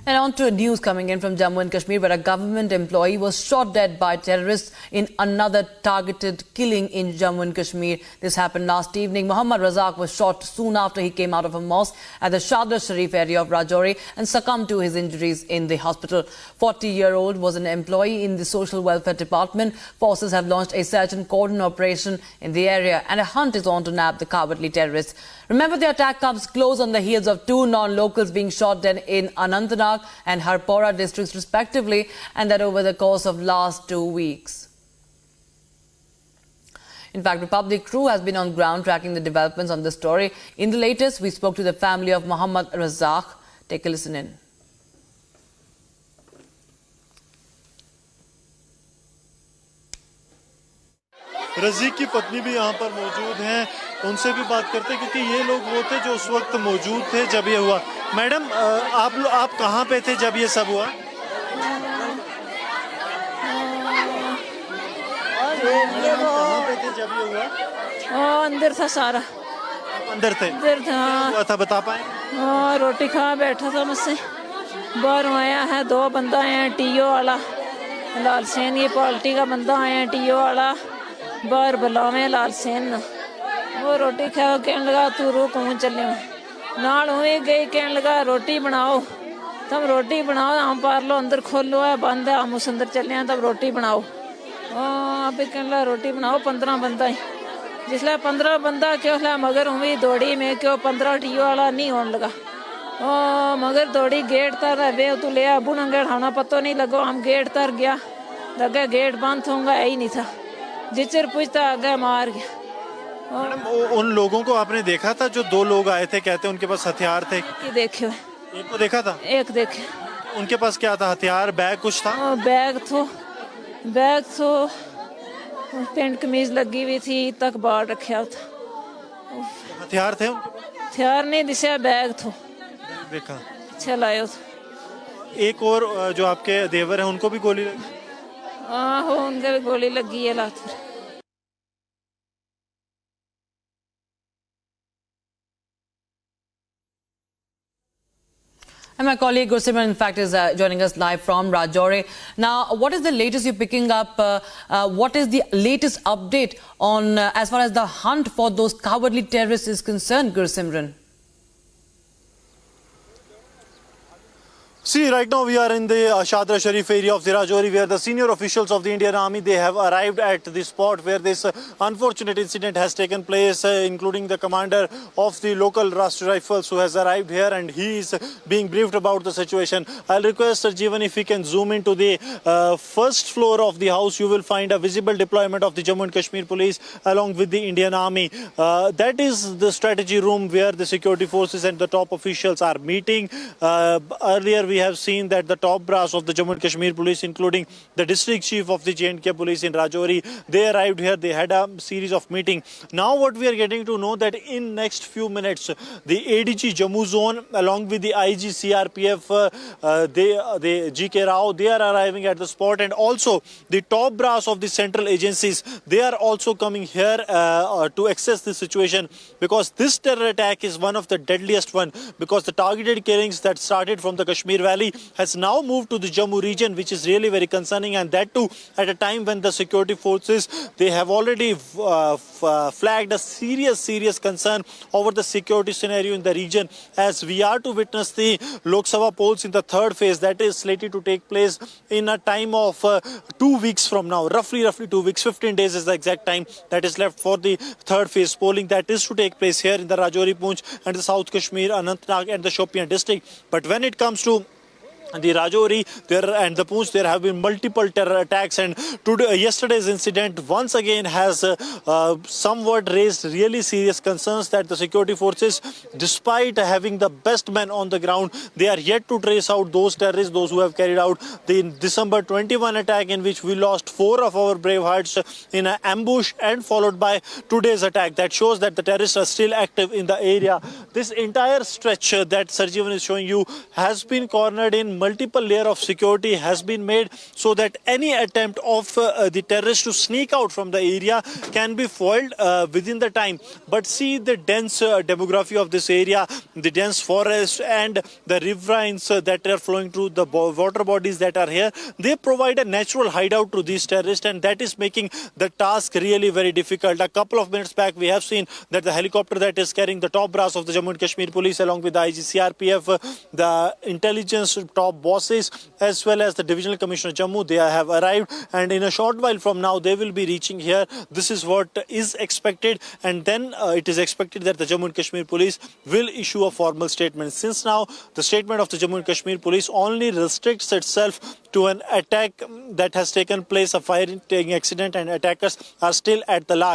And on to news coming in from Jammu and Kashmir, where a government employee was shot dead by terrorists in another targeted killing in Jammu and Kashmir. This happened last evening. Mohammad Razak was shot soon after he came out of a mosque at the Shadar Sharif area of Rajouri and succumbed to his injuries in the hospital. 40-year-old was an employee in the Social Welfare Department. Forces have launched a search and cordon operation in the area, and a hunt is on to nab the cowardly terrorists. Remember, the attack comes close on the heels of two non-locals being shot dead in Anantnag and Harpora districts respectively, and that over the course of last 2 weeks. In fact, Republic Crew has been on ground tracking the developments on this story. In the latest, we spoke to the family of Mohammad Razak. Take a listen in. रज़ीक की पत्नी भी यहाँ पर मौजूद हैं, उनसे भी बात करते हैं क्योंकि ये लोग वो थे जो उस वक्त मौजूद थे जब ये हुआ। मैडम, आप कहाँ पे थे जब ये सब हुआ? कहाँ पे थे जब ये हुआ? अंदर था सारा। अंदर थे? अंदर था। हुआ था, बता पाए? रोटी खा बैठा था मुझसे, बाहर आया है, दो बंदा आए हैं, टीओ वाला लाल सेन, ये पार्टी का बंदा आया है, टीओ वाला बाहर बुलावे लाल सेन। वो रोटी खा कहने लगा तू रो कौन चले नाल हुए गई, कहने लगा रोटी बनाओ, तब रोटी बनाओ, हम पार लो अंदर खोलो है बंद है, हम उस अंदर चले हैं, तब रोटी बनाओ। अभी कहने लगा रोटी बनाओ, 15 बंदा ही जिसले 15 बंदा क्यों ला मगर हुई दौड़ी में क्यों 15 टीओ वाला नहीं होने लगा। मगर दौड़ी गेट तर वे तू ले बुना गेट होना पता नहीं लगो, हम गेट तर गया, लगे गेट बंद होगा ही नहीं था, जिचर पूछता आगे मार गया। उन लोगों को आपने देखा था जो दो लोग आए थे, कहते हैं उनके पास हथियार थे? देखे, एक को देखा था? एक देखे। उनके पास क्या था? हथियार, बैग कुछ था? बैग तो पेंट कमीज लगी हुई थी, तक बाहर रखा था। हथियार थे? हथियार नहीं दिशा, बैग तो देखा। चलायो था। एक और जो आपके देवर हैं उनको भी गोली लगी? उनके भी गोली लगी है लात पर। And my colleague Gursimran, in fact, is joining us live from Rajouri. Now, what is the latest you're picking up? What is the latest update on as far as the hunt for those cowardly terrorists is concerned, Gursimran? See, right now we are in the Shadar Sharif area of the Rajouri, where the senior officials of the Indian Army, they have arrived at the spot where this unfortunate incident has taken place, including the commander of the local Rashtriya Rifles who has arrived here, and he is being briefed about the situation. I'll request Sir Jeevan if he can zoom into the first floor of the house. You will find a visible deployment of the Jammu and Kashmir Police along with the Indian Army. That is the strategy room where the security forces and the top officials are meeting. Earlier we have seen that the top brass of the Jammu and Kashmir Police, including the district chief of the J&K Police in Rajouri, they arrived here. They had a series of meetings. Now what we are getting to know that in next few minutes, the ADG Jammu Zone along with the IG CRPF, the GK Rao, they are arriving at the spot, and also the top brass of the central agencies, they are also coming here to assess the situation, because this terror attack is one of the deadliest one, because the targeted killings that started from the Kashmir Valley has now moved to the Jammu region, which is really very concerning, and that too at a time when the security forces, they have already flagged a serious concern over the security scenario in the region, as we are to witness the Lok Sabha polls in the third phase that is slated to take place in a time of 2 weeks from now, roughly 2 weeks, 15 days is the exact time that is left for the third phase polling that is to take place here in the Rajouri, Poonch and the South Kashmir, Anantnag and the Shopian district. But when it comes to the Rajouri and the Poonch, there have been multiple terror attacks, and yesterday's incident once again has somewhat raised really serious concerns that the security forces, despite having the best men on the ground, they are yet to trace out those terrorists, those who have carried out the December 21 attack in which we lost 4 of our brave hearts in an ambush, and followed by today's attack. That shows that the terrorists are still active in the area. This entire stretch that Sir Jeevan is showing you has been cornered in multiple layer of security has been made so that any attempt of the terrorists to sneak out from the area can be foiled within the time. But see the dense demography of this area, the dense forest and the riverines that are flowing through the water bodies that are here. They provide a natural hideout to these terrorists, and that is making the task really very difficult. A couple of minutes back, we have seen that the helicopter that is carrying the top brass of the Jammu and Kashmir Police along with the IGCRPF, the intelligence top bosses as well as the Divisional Commissioner Jammu, they have arrived, and in a short while from now they will be reaching here. This is what is expected, and then it is expected that the Jammu and Kashmir Police will issue a formal statement. Since now the statement of the Jammu and Kashmir Police only restricts itself to an attack that has taken place, a firing accident, and attackers are still at the large.